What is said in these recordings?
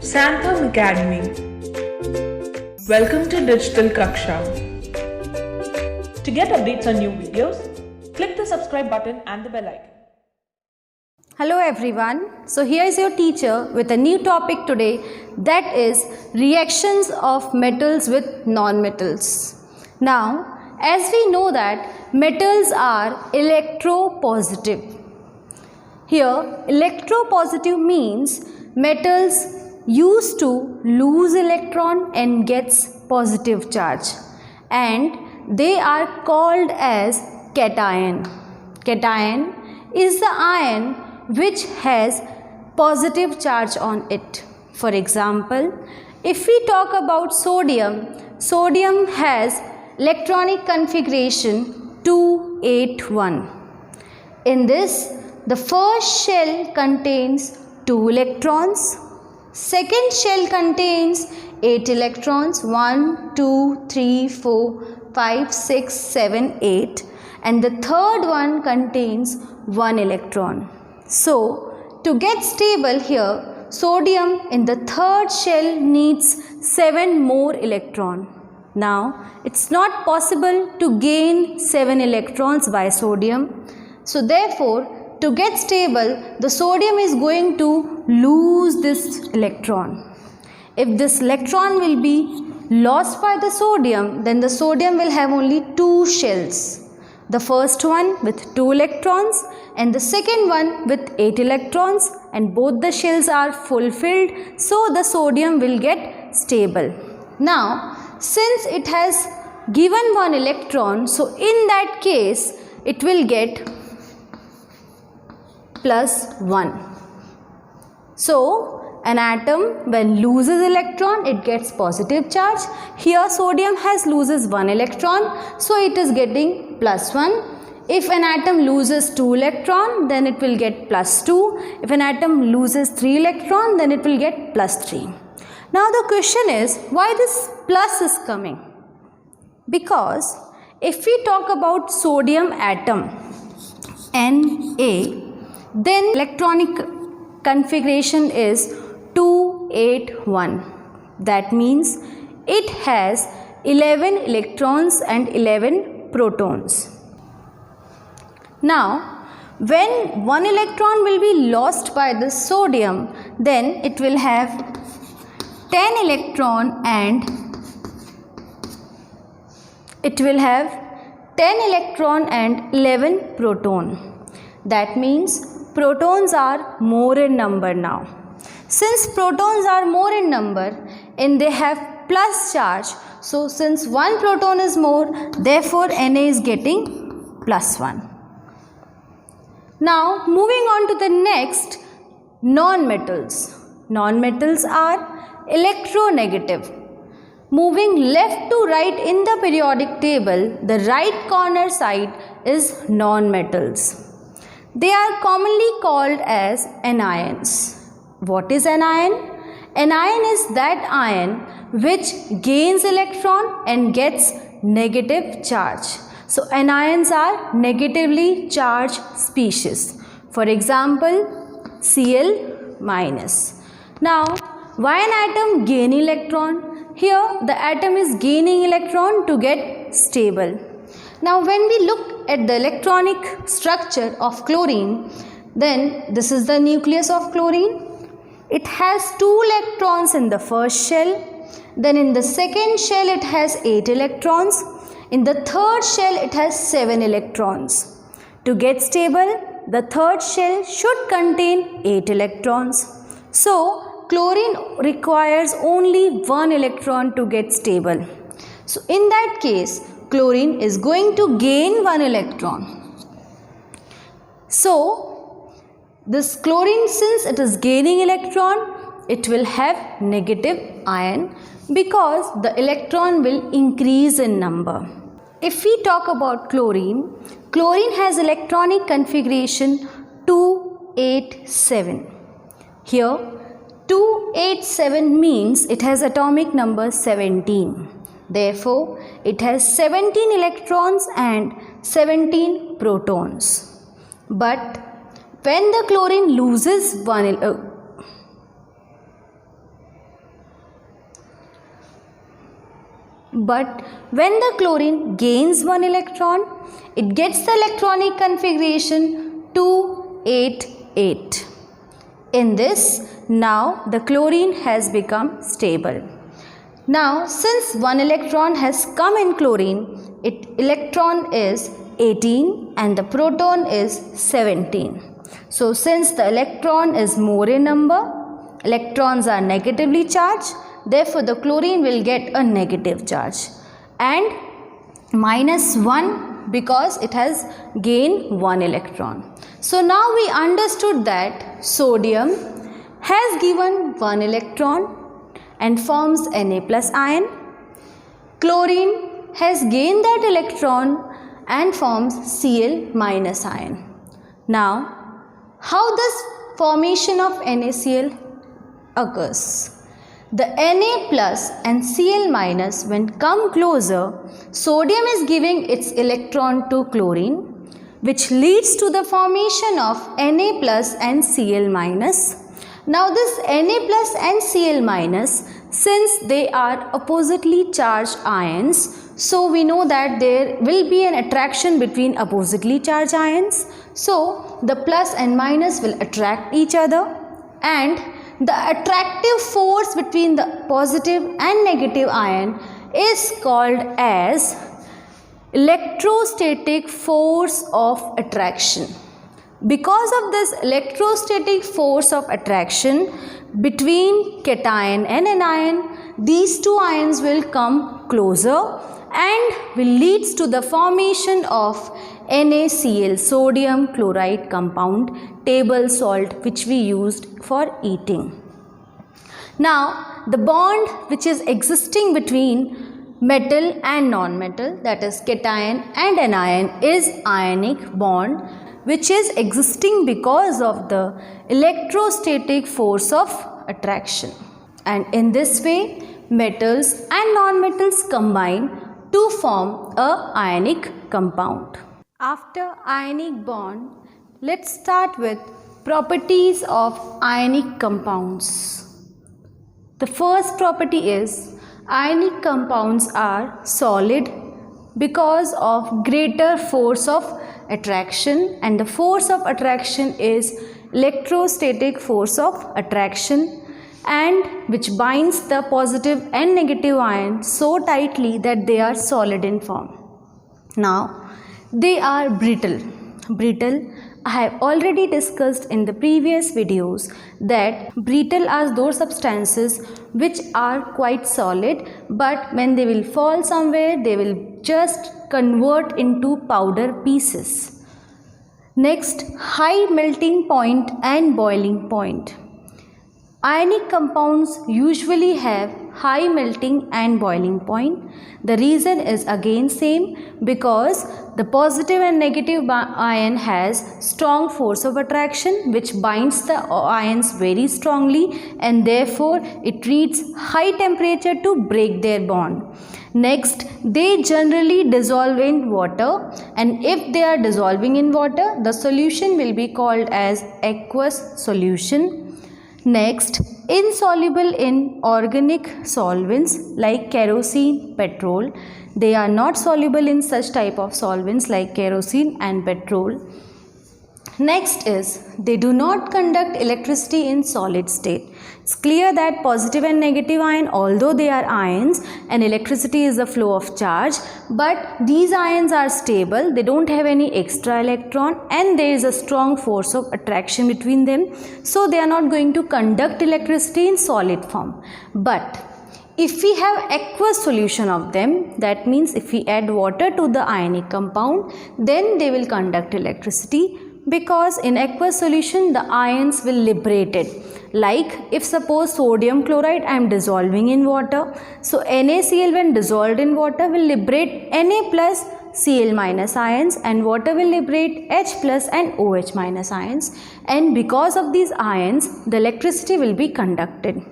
Santham Academy. Welcome to Digital Kaksha. To get updates on new videos, click the subscribe button and the bell icon. Hello everyone. So here is your teacher with a new topic today, that is reactions of metals with non-metals. Now, as we know that metals are electropositive. Here, electropositive means metals used to lose electron and gets positive charge, and they are called as cation. Cation is the ion which has positive charge on it. For example, if we talk about sodium, sodium has electronic configuration 281. In this, the first shell contains 2 electrons, second shell contains 8 electrons, 1, 2, 3, 4, 5, 6, 7, 8, and the third one contains 1 electron. So, to get stable here, sodium in the third shell needs 7 more electrons. Now, it's not possible to gain 7 electrons by sodium. So, therefore, to get stable, the sodium is going to lose this electron. If this electron will be lost by the sodium, then the sodium will have only 2 shells. The first one with 2 electrons and the second one with 8 electrons, and both the shells are fulfilled, so the sodium will get stable. Now, since it has given 1 electron, so in that case it will get plus 1. So, an atom when loses electron, it gets positive charge. Here sodium has loses 1 electron, so it is getting plus 1. If an atom loses 2 electron, then it will get plus 2. If an atom loses 3 electron, then it will get plus 3. Now the question is, why this plus is coming? Because if we talk about sodium atom Na, then electronic configuration is 281. That means it has 11 electrons and 11 protons. Now, when 1 electron will be lost by the sodium, then it will have 10 electron and 11 proton. That means protons are more in number now. Since protons are more in number and they have plus charge, so since 1 proton is more, therefore Na is getting plus 1. Now moving on to the next, non-metals. Non-metals are electronegative. Moving left to right in the periodic table, the right corner side is non-metals. They are commonly called as anions. What is anion? Anion is that ion which gains electron and gets negative charge. So, anions are negatively charged species. For example, Cl minus. Now, why an atom gain electron? Here, the atom is gaining electron to get stable. Now, when we look at the electronic structure of chlorine, then this is the nucleus of chlorine. It has 2 electrons in the first shell. Then in the second shell, it has 8 electrons. In the third shell, it has 7 electrons. To get stable, the third shell should contain 8 electrons. So, chlorine requires only 1 electron to get stable. So, in that case, chlorine is going to gain 1 electron. So, this chlorine, since it is gaining electron, it will have negative ion because the electron will increase in number. If we talk about chlorine, chlorine has electronic configuration 287. Here, 287 means it has atomic number 17. Therefore, it has 17 electrons and 17 protons. But when the chlorine loses but when the chlorine gains one electron, it gets the electronic configuration 288. In this, now the chlorine has become stable. Now, since one electron has come in chlorine, its electron is 18 and the proton is 17. So, since the electron is more in number, electrons are negatively charged, therefore the chlorine will get a negative charge, and -1 because it has gained one electron. So, now we understood that sodium has given one electron and forms Na plus ion. Chlorine has gained that electron and forms Cl minus ion. Now, how does formation of NaCl occurs? The Na plus and Cl minus, when come closer, sodium is giving its electron to chlorine, which leads to the formation of Na plus and Cl minus. Now this Na plus and Cl minus, since they are oppositely charged ions, so we know that there will be an attraction between oppositely charged ions. So the plus and minus will attract each other, and the attractive force between the positive and negative ion is called as electrostatic force of attraction. Because of this electrostatic force of attraction between cation and anion, these two ions will come closer and will leads to the formation of NaCl, sodium chloride compound, table salt, which we used for eating. Now, the bond which is existing between metal and non-metal, that is cation and anion, is ionic bond, which is existing because of the electrostatic force of attraction. And in this way, metals and non-metals combine to form a ionic compound. After ionic bond, let's start with properties of ionic compounds. The first property is ionic compounds are solid because of greater force of attraction, and the force of attraction is electrostatic force of attraction, and which binds the positive and negative ion so tightly that they are solid in form. Now, they are brittle. I have already discussed in the previous videos that brittle are those substances which are quite solid, but when they will fall somewhere, they will just convert into powder pieces. Next, high melting point and boiling point. Ionic compounds usually have high melting and boiling point. The reason is again same, because the positive and negative ion has strong force of attraction which binds the ions very strongly, and therefore it needs high temperature to break their bond. Next, they generally dissolve in water, and if they are dissolving in water, the solution will be called as aqueous solution. Next, insoluble in organic solvents like kerosene, petrol. They are not soluble in such type of solvents like kerosene and petrol. Next is, they do not conduct electricity in solid state. It's clear that positive and negative ion, although they are ions and electricity is the flow of charge, but these ions are stable, they don't have any extra electron, and there is a strong force of attraction between them, so they are not going to conduct electricity in solid form. But if we have aqueous solution of them, that means if we add water to the ionic compound, then they will conduct electricity, because in aqueous solution the ions will liberate it. Like if suppose sodium chloride I am dissolving in water, so NaCl when dissolved in water will liberate Na plus Cl minus ions, and water will liberate H plus and OH minus ions, and because of these ions the electricity will be conducted.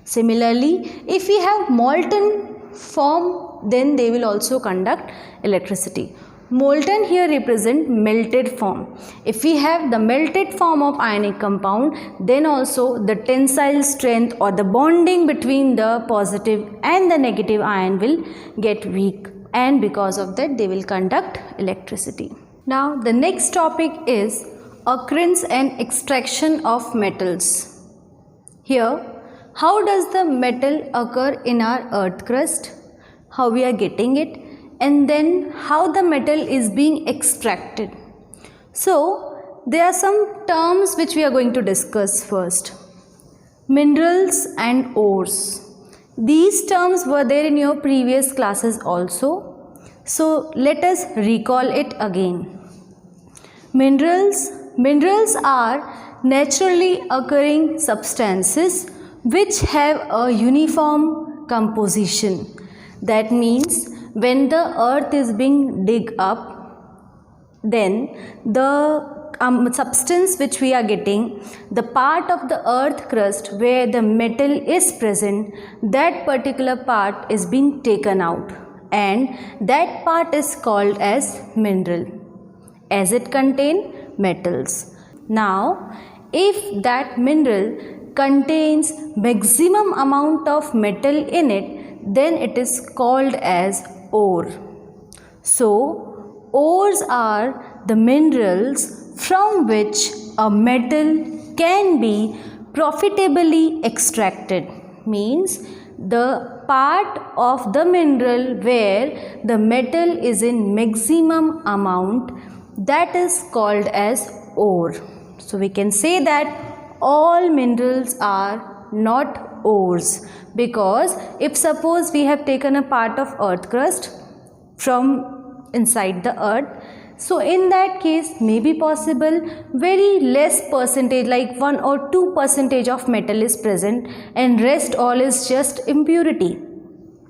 Similarly, if we have molten form, then they will also conduct electricity. Molten here represent melted form. If we have the melted form of ionic compound, then also the tensile strength or the bonding between the positive and the negative ion will get weak, and because of that they will conduct electricity. Now the next topic is occurrence and extraction of metals. Here, how does the metal occur in our earth crust? How we are getting it? And then how the metal is being extracted. So there are some terms which we are going to discuss first. Minerals and ores. These terms were there in your previous classes also. So let us recall it again. Minerals are naturally occurring substances which have a uniform composition. That means when the earth is being dug up, then the substance which we are getting, the part of the earth crust where the metal is present, that particular part is being taken out, and that part is called as mineral, as it contains metals. Now, if that mineral contains maximum amount of metal in it, then it is called as ore. So, ores are the minerals from which a metal can be profitably extracted. Means the part of the mineral where the metal is in maximum amount, that is called as ore. So, we can say that all minerals are not ores, because if suppose we have taken a part of earth crust from inside the earth, so in that case may be possible very less percentage, like 1 or 2% of metal is present and rest all is just impurity,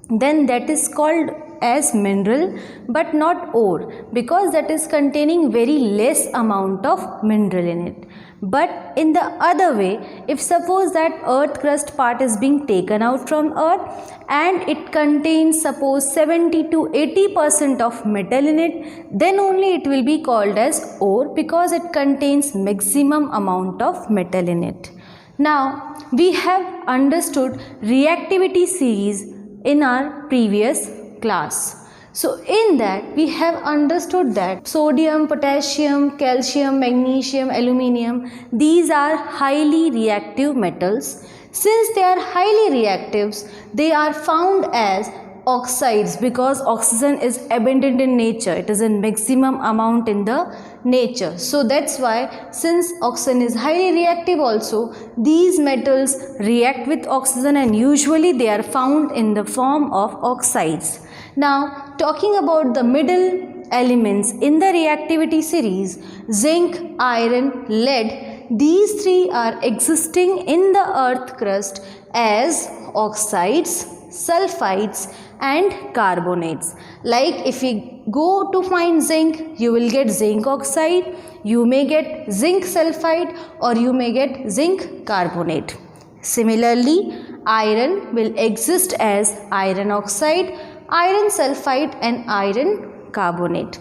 then that is called as mineral but not ore, because that is containing very less amount of mineral in it. But in the other way, if suppose that earth crust part is being taken out from earth and it contains suppose 70 to 80% of metal in it, then only it will be called as ore, because it contains maximum amount of metal in it. Now we have understood reactivity series in our previous class. So in that we have understood that sodium, potassium, calcium, magnesium, aluminium, these are highly reactive metals. Since they are highly reactive, they are found as oxides, because oxygen is abundant in nature, it is in maximum amount in the nature. So that's why, since oxygen is highly reactive also, these metals react with oxygen and usually they are found in the form of oxides. Now talking about the middle elements in the reactivity series, zinc, iron, lead, these three are existing in the earth crust as oxides, sulfides and carbonates. Like if we go to find zinc, you will get zinc oxide, you may get zinc sulfide, or you may get zinc carbonate. Similarly, iron will exist as iron oxide, iron sulfide and iron carbonate.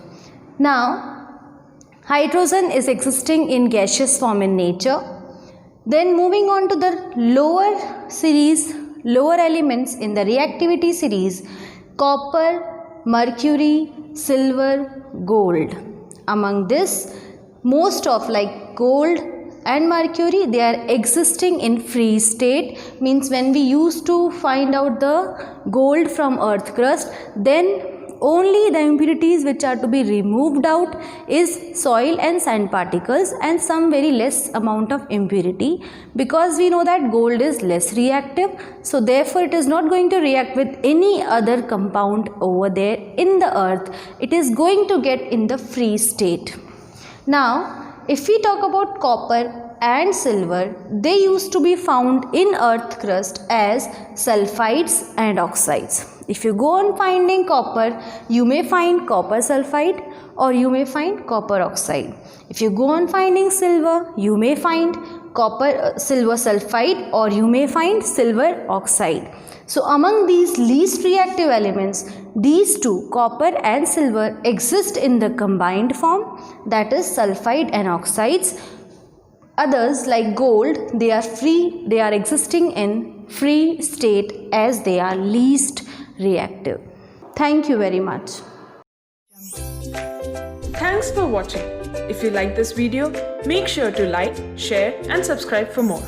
Now, hydrogen is existing in gaseous form in nature. Then moving on to the lower series, lower elements in the reactivity series, copper, mercury, silver, gold. Among this, most of like gold and mercury, they are existing in free state. Means when we used to find out the gold from earth crust, then only the impurities which are to be removed out is soil and sand particles and some very less amount of impurity, because we know that gold is less reactive, so therefore it is not going to react with any other compound over there in the earth, it is going to get in the free state. Now if we talk about copper and silver, they used to be found in earth crust as sulfides and oxides. If you go on finding copper, you may find copper sulfide, or you may find copper oxide. If you go on finding silver, you may find silver sulfide or you may find silver oxide. So among these least reactive elements, these two, copper and silver, exist in the combined form, that is sulfide and oxides. Others like gold, they are existing in free state as they are least reactive. Thank you very much. Thanks for watching. If you like this video, make sure to like, share and subscribe for more.